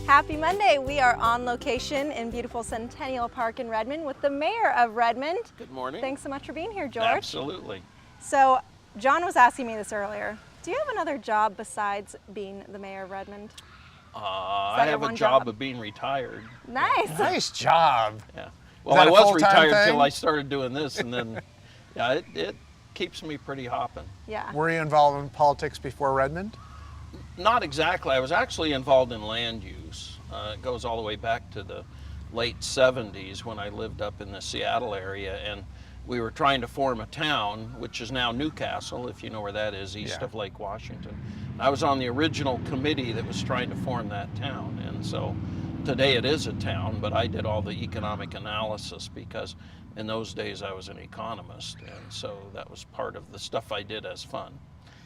Happy Monday. We are on location in beautiful Centennial Park in Redmond with the mayor of Redmond. Good morning. Thanks so much for being here, George. Absolutely. So, John was asking me this earlier. Do you have another job besides being the mayor of Redmond? I have a job of being retired. Nice. Nice job. Yeah. Well, I was retired until I started doing this, and then yeah, it keeps me pretty hopping. Yeah. Were you involved in politics before Redmond? Not exactly. I was actually involved in land use. It goes all the way back to the late 70s when I lived up in the Seattle area, and we were trying to form a town, which is now Newcastle, if you know where that is, east of Lake Washington. I was on the original committee that was trying to form that town, and so today it is a town, but I did all the economic analysis because in those days I was an economist, and so that was part of the stuff I did as fun.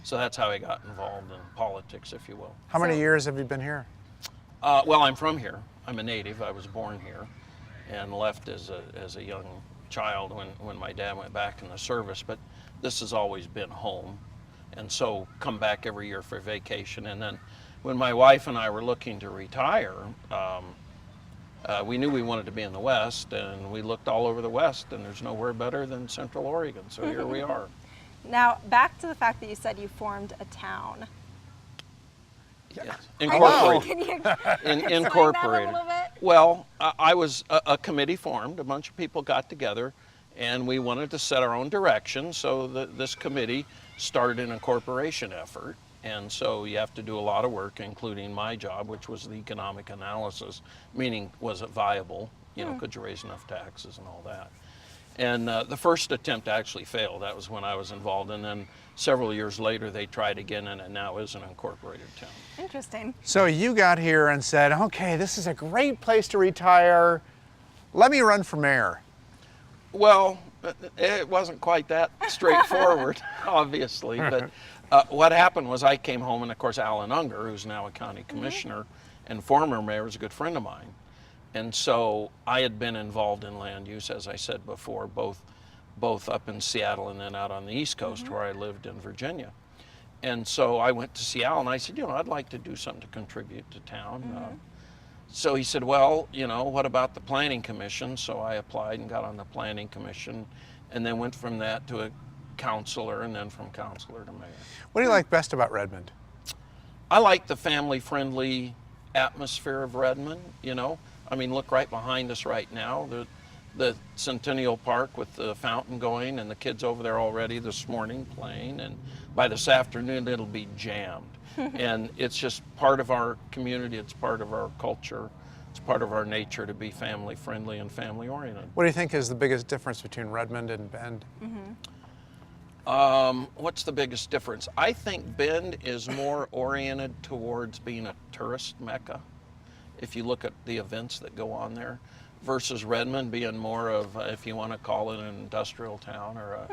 So that's how I got involved in politics, if you will. How many years have you been here? Well, I'm from here. I'm a native. I was born here and left as a young child when my dad went back in the service, but this has always been home, and so come back every year for vacation. And then when my wife and I were looking to retire, we knew we wanted to be in the West, and we looked all over the West, and there's nowhere better than Central Oregon, so here we are. Now, back to the fact that you said you formed a town. Yes. Incorporated. Can you explain Incorporated. that a little bit? Well, I was a committee formed. A bunch of people got together, and we wanted to set our own direction. So this committee started an incorporation effort, and so you have to do a lot of work, including my job, which was the economic analysis, meaning was it viable? You know, could you raise enough taxes and all that? And the first attempt actually failed. That was when I was involved, and then several years later they tried again, and it now is an incorporated town. Interesting. So you got here and said, okay, this is a great place to retire. Let me run for mayor. Well, it wasn't quite that straightforward, obviously, but what happened was I came home, and of course Alan Unger, who's now a county commissioner and former mayor, is a good friend of mine. And so I had been involved in land use, as I said before, both up in Seattle and then out on the East Coast where I lived in Virginia. And so I went to Seattle and I said, I'd like to do something to contribute to town. So he said, well, what about the planning commission? So I applied and got on the planning commission, and then went from that to a councilor, and then from councilor to mayor. What do you like best about Redmond? I like the family-friendly atmosphere of Redmond, I mean, look right behind us right now, the Centennial Park with the fountain going, and the kids over there already this morning playing, and by this afternoon it'll be jammed. And it's just part of our community, it's part of our culture, it's part of our nature to be family friendly and family oriented. What do you think is the biggest difference between Redmond and Bend? What's the biggest difference? I think Bend is more oriented towards being a tourist mecca, if you look at the events that go on there, versus Redmond being more of, if you want to call it an industrial town or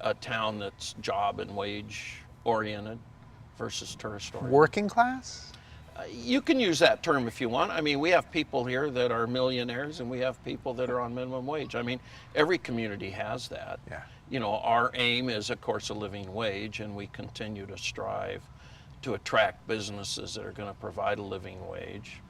a town that's job and wage oriented versus tourist oriented. Working class? You can use that term if you want. I mean, we have people here that are millionaires, and we have people that are on minimum wage. I mean, every community has that. Yeah. Our aim is, of course, a living wage, and we continue to strive to attract businesses that are going to provide a living wage.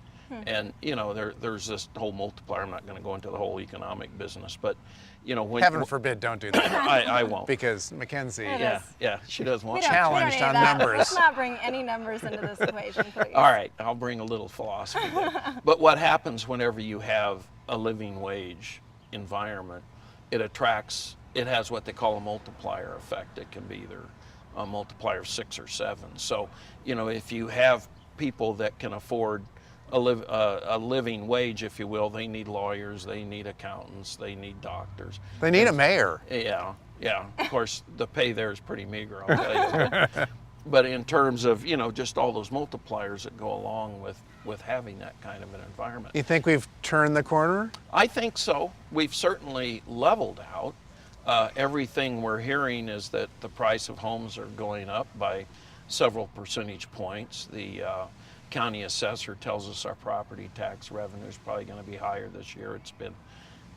And there's this whole multiplier. I'm not going to go into the whole economic business, but when Heaven forbid, don't do that. I won't, because Mackenzie. Yeah, she doesn't want challenged on numbers. Let's not bring any numbers into this equation, please. All right, I'll bring a little philosophy there. But what happens whenever you have a living wage environment? It has what they call a multiplier effect. It can be either a multiplier of 6 or 7. So if you have people that can afford a living wage, if you will, they need lawyers, they need accountants, they need doctors. They need a mayor. Yeah. Of course, the pay there is pretty meager, I'll tell you. But in terms of, just all those multipliers that go along with having that kind of an environment. You think we've turned the corner? I think so. We've certainly leveled out. Everything we're hearing is that the price of homes are going up by several percentage points. The county assessor tells us our property tax revenue is probably going to be higher this year.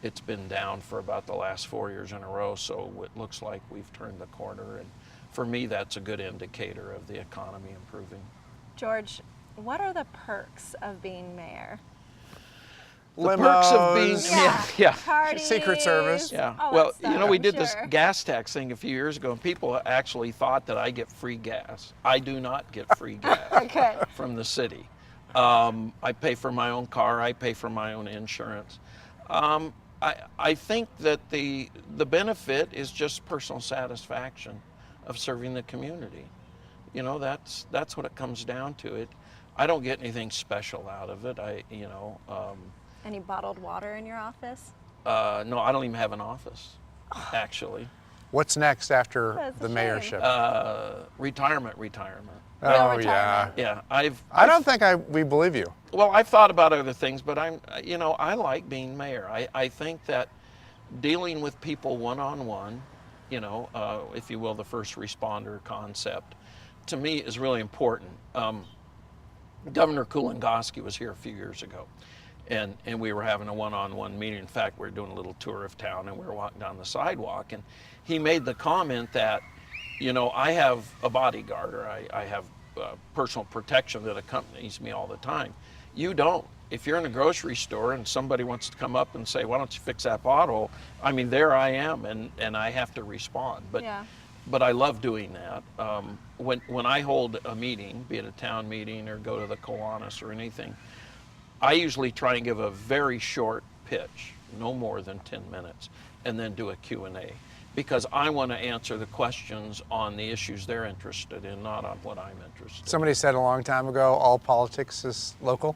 It's been down for about the last 4 years in a row, so it looks like we've turned the corner, and for me that's a good indicator of the economy improving. George, what are the perks of being mayor? The perks of being, Limos. yeah. Parties, Secret Service. Yeah, all well, that you know, stuff, we I'm did this sure. gas tax thing a few years ago, and people actually thought that I get free gas. I do not get free gas Okay. from the city. I pay for my own car. I pay for my own insurance. I think that the benefit is just personal satisfaction of serving the community. You know, that's what it comes down to. It. I don't get anything special out of it. Any bottled water in your office? No, I don't even have an office, actually. What's next after That's a the shame. Uh, mayorship? Retirement. Real Oh, retirement. yeah. Yeah, I don't think we believe you. Well, I've thought about other things, but I like being mayor. I think that dealing with people one-on-one, if you will, the first responder concept, to me is really important. Governor Kulingoski was here a few years ago, and we were having a one-on-one meeting. In fact, we were doing a little tour of town, and we were walking down the sidewalk, and he made the comment that, I have a bodyguard, or I have personal protection that accompanies me all the time. You don't. If you're in a grocery store and somebody wants to come up and say, why don't you fix that pothole? I mean, there I am, and I have to respond. But I love doing that. When I hold a meeting, be it a town meeting or go to the Kiwanis or anything, I usually try and give a very short pitch, no more than 10 minutes, and then do a Q&A. Because I want to answer the questions on the issues they're interested in, not on what I'm interested in. Somebody said a long time ago, all politics is local.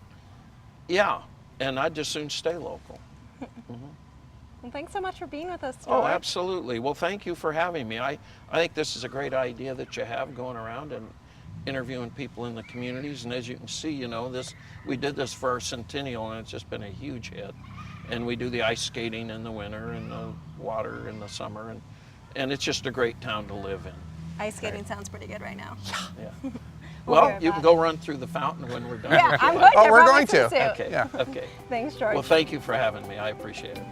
Yeah, and I'd just soon stay local. Well, thanks so much for being with us, Oh, George. absolutely. Well, thank you for having me. I think this is a great idea that you have going around and interviewing people in the communities. And as you can see, we did this for our Centennial, and it's just been a huge hit. And we do the ice skating in the winter and the water in the summer, and it's just a great town to live in. Ice skating sounds pretty good right now. Yeah. We'll Well, hear you about can go run through the fountain when we're done. Yeah, if you I'm like. going to. Oh, we're I brought going my to. swimsuit. Okay. Yeah. Okay. Thanks, George. Well, thank you for having me. I appreciate it.